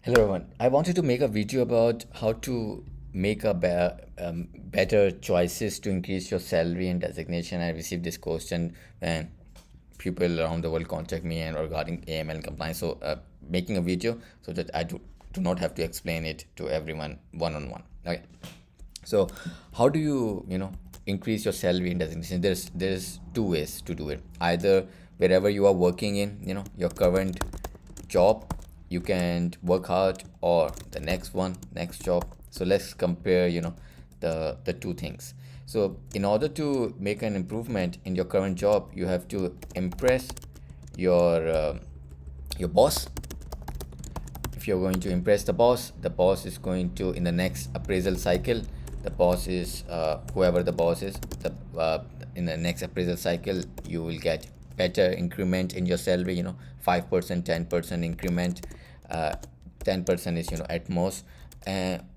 Hello everyone. I wanted to make a video about how to make a better choices to increase your salary and designation. I received this question and people around the world contact me and regarding AML compliance. So making a video so that I do not have to explain it to everyone one on one. Okay. So how do you increase your salary and designation? There's two ways to do it. Either wherever you are working in, your current job, you can work hard, or the next job. So let's compare the two things. So in order to make an improvement in your current job, you have to impress your boss. If you're going to impress the boss is going to, in the next appraisal cycle, the boss is whoever the boss is, in the next appraisal cycle you will get better increment in your salary, 5%, 10% increment. 10% is at most.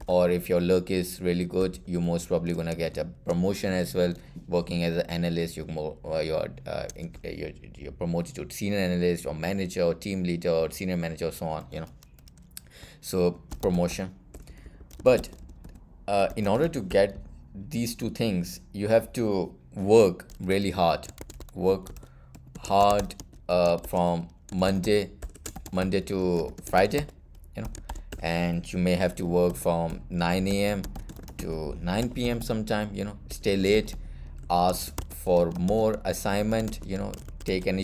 Or if your luck is really good, you most probably gonna get a promotion as well. Working as an analyst, you're promoted to senior analyst or manager or team leader or senior manager, so on. So promotion. But in order to get these two things, you have to work really hard. Work hard from Monday to Friday, and you may have to work from 9 a.m. to 9 p.m. sometime. Stay late, ask for more assignment. Take an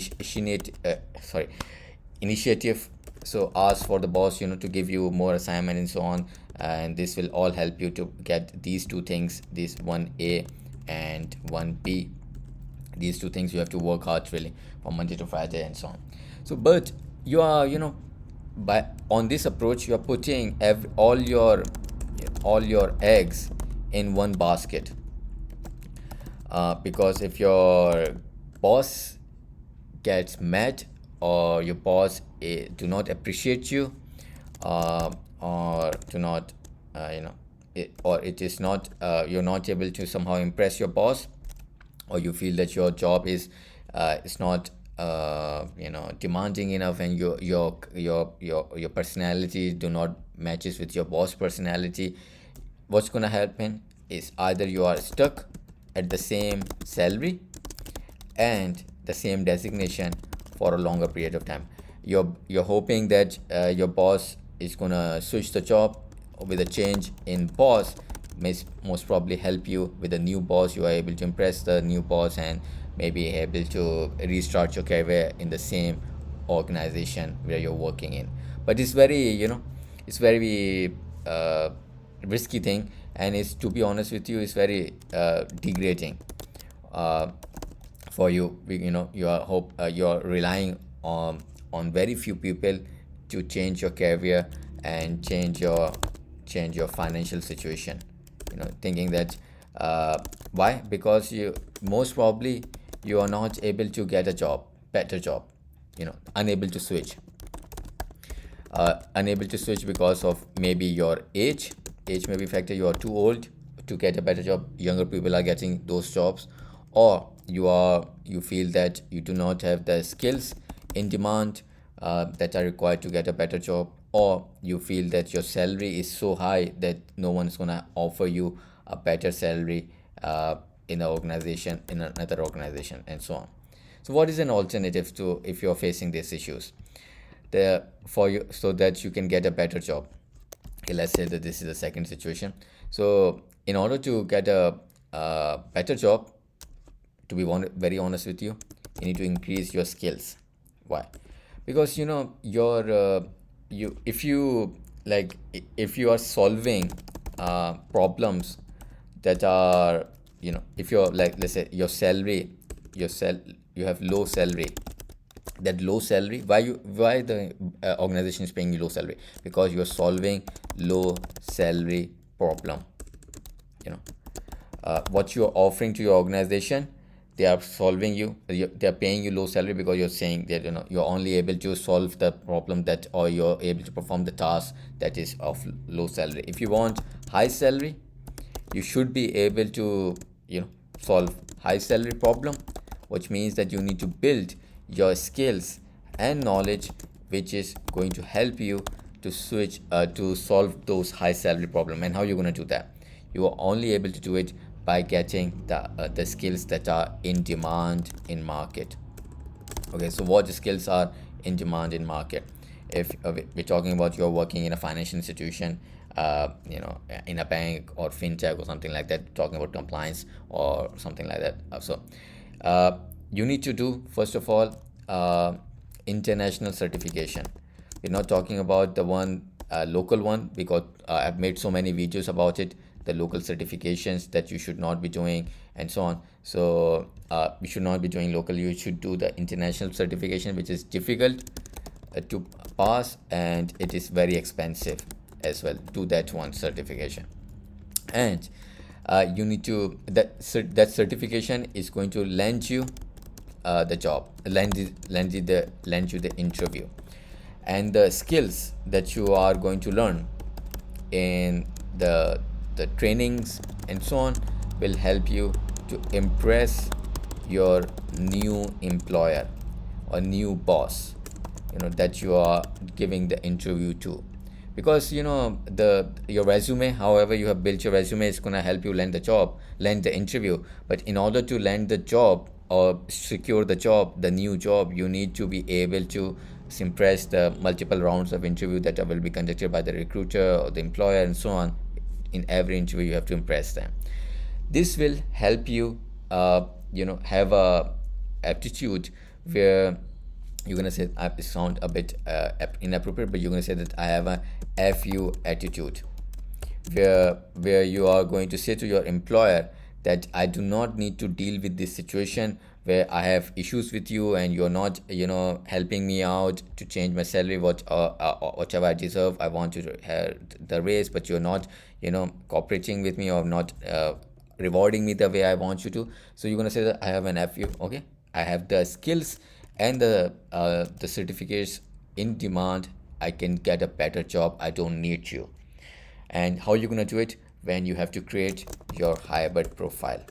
initiative. So ask for the boss, to give you more assignment and so on. And this will all help you to get these two things, this 1A and 1B. These two things you have to work hard really from Monday to Friday and so on. So, but you are, by on this approach, you are putting all your eggs in one basket. Because if your boss gets mad, or your boss do not appreciate you, or do not or it is not, you're not able to somehow impress your boss, or you feel that your job is not demanding enough, and your personality do not matches with your boss personality, what's going to happen is either you are stuck at the same salary and the same designation for a longer period of time. You're hoping that your boss is gonna switch the job with a change in boss, may most probably help you with a new boss. You are able to impress the new boss and maybe able to restart your career in the same organization where you're working in. But it's very risky thing, and it's, to be honest with you, it's very degrading uh, for you. You're relying on very few people to change your career and change your financial situation. Thinking that why? Because you most probably you are not able to get a better job. Unable to switch. Unable to switch because of maybe your age may be a factor. You are too old to get a better job. Younger people are getting those jobs. Or you feel that you do not have the skills in demand that are required to get a better job. Or you feel that your salary is so high that no one's gonna offer you a better salary in another organization, and so on. So what is an alternative to, if you're facing these issues, for you, so that you can get a better job? Okay, let's say that this is the second situation. So in order to get a better job, to be very honest with you, you need to increase your skills. Why? Because your you if you like if you are solving problems that are, if you're like, let's say your salary, you have low salary. That low salary, why the organization is paying you low salary? Because you're solving low salary problem. What you're offering to your organization, they are solving they are paying you low salary because you're saying that you're only able to solve the problem, that, or you're able to perform the task that is of low salary. If you want high salary, you should be able to solve high salary problem, which means that you need to build your skills and knowledge, which is going to help you to switch to solve those high salary problem. And how you're going to do that? You are only able to do it by getting the skills that are in demand in market. Okay, so what skills are in demand in market? If we're talking about you're working in a financial institution, in a bank or fintech or something like that, talking about compliance or something like that. You need to do, first of all, international certification. We're not talking about the one local one, because I've made so many videos about it, the local certifications that you should not be doing and so on. So you should not be doing local, you should do the international certification, which is difficult to pass, and it is very expensive as well. Do that one certification, and you need to that certification is going to lend you the job, lend you the interview, and the skills that you are going to learn in the trainings and so on will help you to impress your new employer or new boss, that you are giving the interview to. Because the your resume, however you have built your resume, is going to help you land the interview. But in order to land the job or secure the new job, you need to be able to impress the multiple rounds of interview that will be conducted by the recruiter or the employer and so on. In every interview you have to impress them. This will help you have a aptitude where you're gonna say, I sound a bit inappropriate, but you're gonna say that I have a FU attitude, where you are going to say to your employer that I do not need to deal with this situation where I have issues with you and you're not helping me out to change my salary, whatever I deserve. I want you to have the raise, but you're not cooperating with me or not rewarding me the way I want you to. So you're gonna say that I have an FU. Okay, I have the skills and the certificates in demand. I can get a better job. I don't need you. And how you're gonna do it? When you have to create your hybrid profile.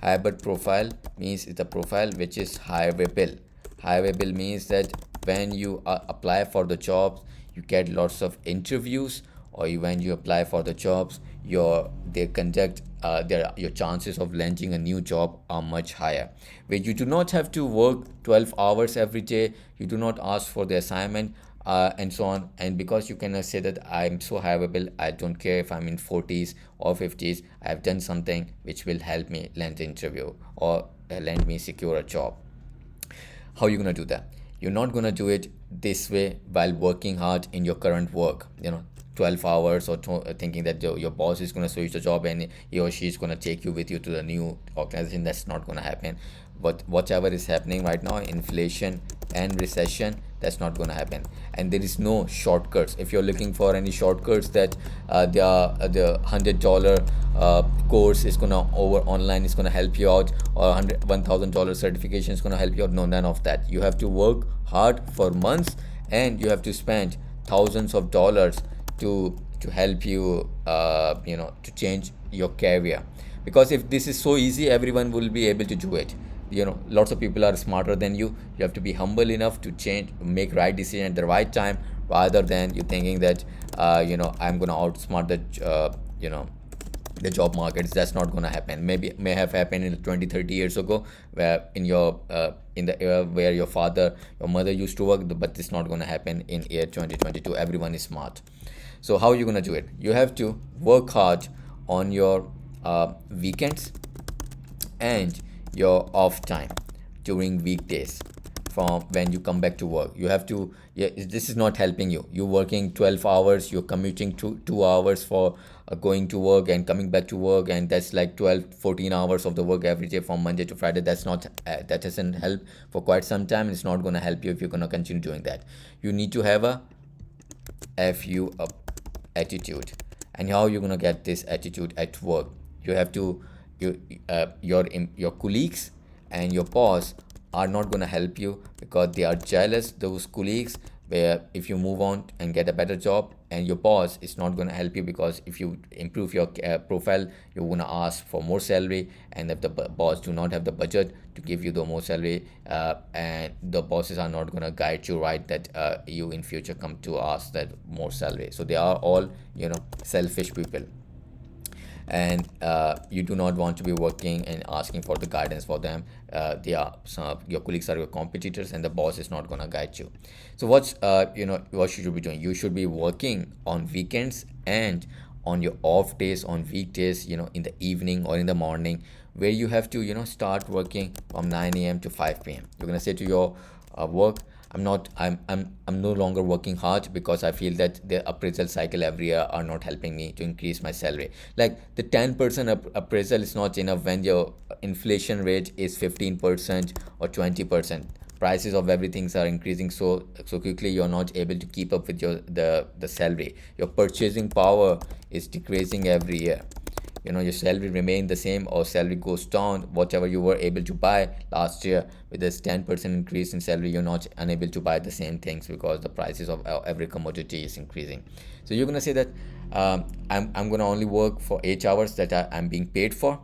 Hybrid profile means it's a profile which is hireable. Hireable means that when you apply for the jobs, you get lots of interviews, or when you apply for the jobs, your chances of landing a new job are much higher, where you do not have to work 12 hours every day, you do not ask for the assignment, and so on. And because you can say that I'm so hireable, I don't care if I'm in 40s or 50s, I've done something which will help me land the interview or land me secure a job. How are you going to do that? You're not going to do it this way while working hard in your current work, 12 hours, or thinking that your boss is going to switch the job and he or she is going to take you with you to the new organization. That's not going to happen. But whatever is happening right now, inflation and recession, that's not going to happen. And there is no shortcuts. If you're looking for any shortcuts that the $100 course is going to over online is going to help you out, or $1,000 certification is going to help you out, no, none of that. You have to work hard for months, and you have to spend thousands of dollars to help you to change your career. Because if this is so easy, everyone will be able to do it. Lots of people are smarter than you. You have to be humble enough to make right decision at the right time, rather than you thinking that I'm gonna outsmart the job markets. That's not gonna happen. May have happened in 20-30 years ago, where in the era where your mother used to work, but it's not gonna happen in year 2022. Everyone is smart. So how are you gonna do it? You have to work hard on your weekends and your off time during weekdays. From when you come back to work, you have to, this is not helping you. You're working 12 hours, you're commuting 2 hours for going to work and coming back to work, and that's like 12-14 hours of the work every day from Monday to Friday. That's not that doesn't help for quite some time. It's not going to help you if you're going to continue doing that. You need to have a FU attitude. And how you're going to get this attitude at work? You have to, your colleagues and your boss are not going to help you, because they are jealous. Those colleagues, where if you move on and get a better job, and your boss is not going to help you, because if you improve your profile, you're going to ask for more salary, and if the boss do not have the budget to give you the more salary, and the bosses are not going to guide you right, that you in future come to ask that more salary. So they are all, selfish people, and you do not want to be working and asking for the guidance for them. They are some of your colleagues are your competitors, and the boss is not going to guide you. So what should you be doing? You should be working on weekends and on your off days, on weekdays, in the evening or in the morning, where you have to start working from 9 a.m. to 5 p.m. You're going to say to your work, I'm no longer working hard because I feel that the appraisal cycle every year are not helping me to increase my salary. Like the 10% appraisal is not enough when your inflation rate is 15% or 20%. Prices of everything are increasing so quickly, you're not able to keep up with the salary. Your purchasing power is decreasing every year. Your salary remain the same or salary goes down. Whatever you were able to buy last year, with this 10% increase in salary, you're not unable to buy the same things because the prices of every commodity is increasing. So you're going to say that I'm going to only work for 8 hours that I'm being paid for,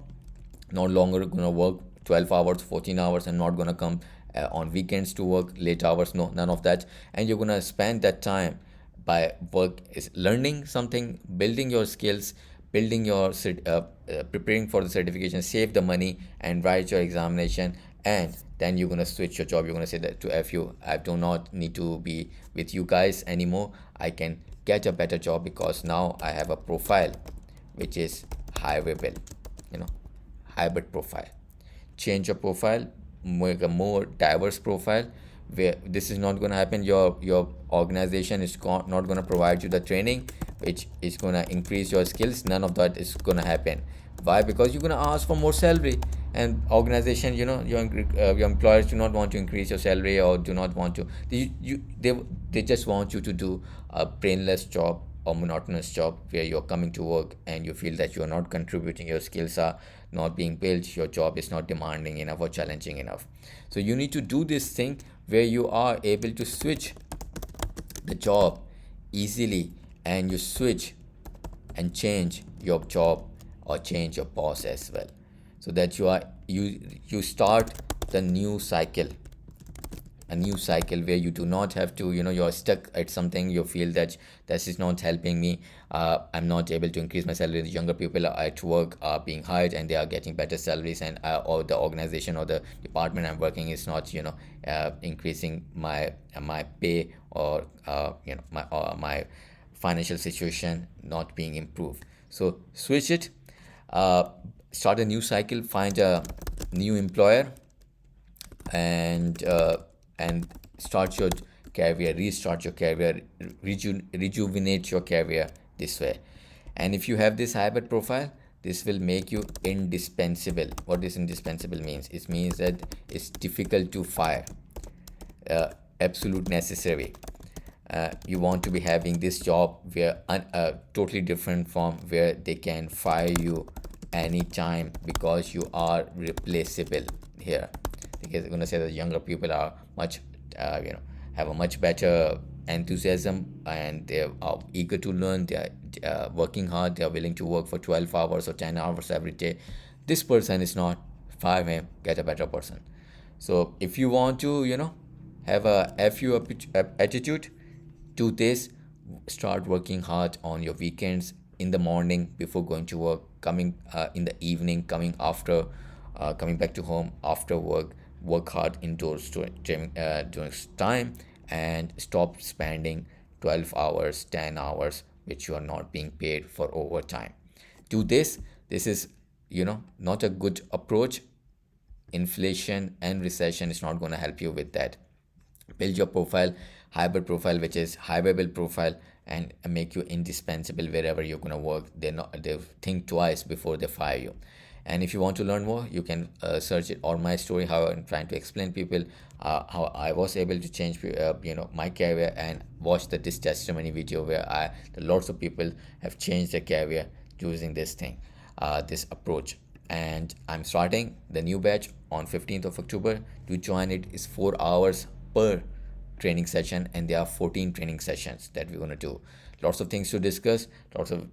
no longer going to work 12 hours, 14 hours, and not going to come on weekends to work late hours. No, none of that. And you're going to spend that time by work is learning something, building your skills, building your preparing for the certification, save the money, and write your examination. And then you're going to switch your job. You're going to say that to FU, I do not need to be with you guys anymore. I can get a better job because now I have a profile which is hireable, you know hybrid profile. Change your profile, make a more diverse profile, where this is not going to happen. Your organization is not going to provide you the training which is going to increase your skills. None of that is going to happen. Why? Because you're going to ask for more salary, and organization, your employers do not want to increase your salary, or do not want to, they just want you to do a brainless job or monotonous job, where you're coming to work and you feel that you're not contributing, your skills are not being built, your job is not demanding enough or challenging enough. So you need to do this thing where you are able to switch the job easily, and you switch and change your job or change your boss as well, so that you start the new cycle, a new cycle where you do not have to, you're stuck at something, you feel that this is not helping me, I'm not able to increase my salary. The younger people at work are being hired and they are getting better salaries, and or the organization or the department I'm working is not, increasing my pay, or my financial situation not being improved. So switch it, uh, start a new cycle, find a new employer, and start your career, restart your career, rejuvenate your career this way. And if you have this hybrid profile, this will make you indispensable. What this indispensable means? It means that it's difficult to fire, absolute necessary. You want to be having this job where totally different from where they can fire you anytime, because you are replaceable here. Because I'm going to say that younger people are much have a much better enthusiasm, and they are eager to learn. They are working hard. They are willing to work for 12 hours or 10 hours every day. This person is not. Fire him, get a better person. So if you want to have a attitude, do this. Start working hard on your weekends, in the morning before going to work, coming in the evening, coming back to home after work. Work hard indoors during time, and stop spending 12 hours, 10 hours which you are not being paid for overtime. Do this. This is not a good approach. Inflation and recession is not going to help you with that. Build your profile, hybrid profile, which is hireable profile, and make you indispensable wherever you're going to work. They think twice before they fire you. And if you want to learn more, you can search it or my story, how I'm trying to explain people how I was able to change my career, and watch this testimony video where lots of people have changed their career using this thing, this approach. And I'm starting the new batch on 15th of October. To join it is 4 hours per training session, and there are 14 training sessions that we're going to do. Lots of things to discuss, lots of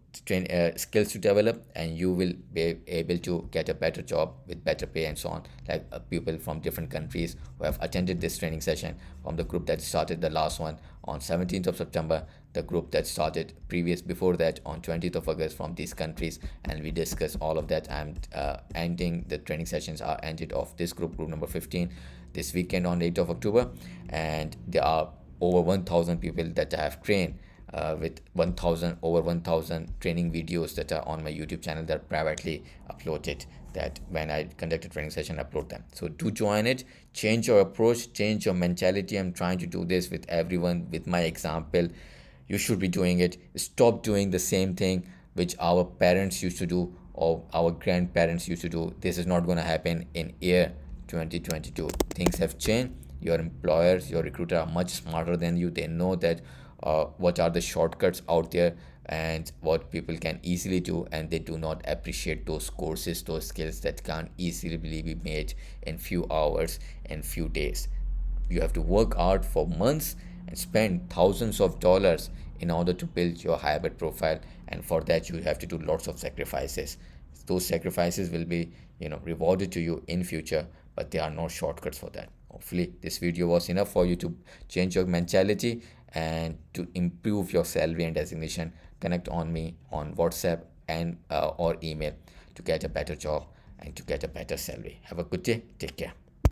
skills to develop, and you will be able to get a better job with better pay and so on. Like people from different countries who have attended this training session, from the group that started the last one on 17th of September, the group that started previous before that on 20th of August, from these countries, and we discuss all of that. I'm ending the training sessions are ended of this group number 15 this weekend on 8th of October, and there are over 1,000 people that I have trained with 1,000 training videos that are on my YouTube channel that are privately uploaded, that when I conduct a training session, upload them. So do join it, change your approach, change your mentality. I'm trying to do this with everyone with my example. You should be doing it. Stop doing the same thing which our parents used to do or our grandparents used to do. This is not going to happen in year 2022. Things have changed. Your employers, your recruiter are much smarter than you. They know that what are the shortcuts out there and what people can easily do, and they do not appreciate those courses, those skills that can easily be made in few hours and few days. You have to work hard for months and spend thousands of dollars in order to build your hybrid profile, and for that you have to do lots of sacrifices. Those sacrifices will be rewarded to you in future, but there are no shortcuts for that. Hopefully this video was enough for you to change your mentality and to improve your salary and designation. Connect on me on WhatsApp and or email to get a better job and to get a better salary. Have a good day. Take care.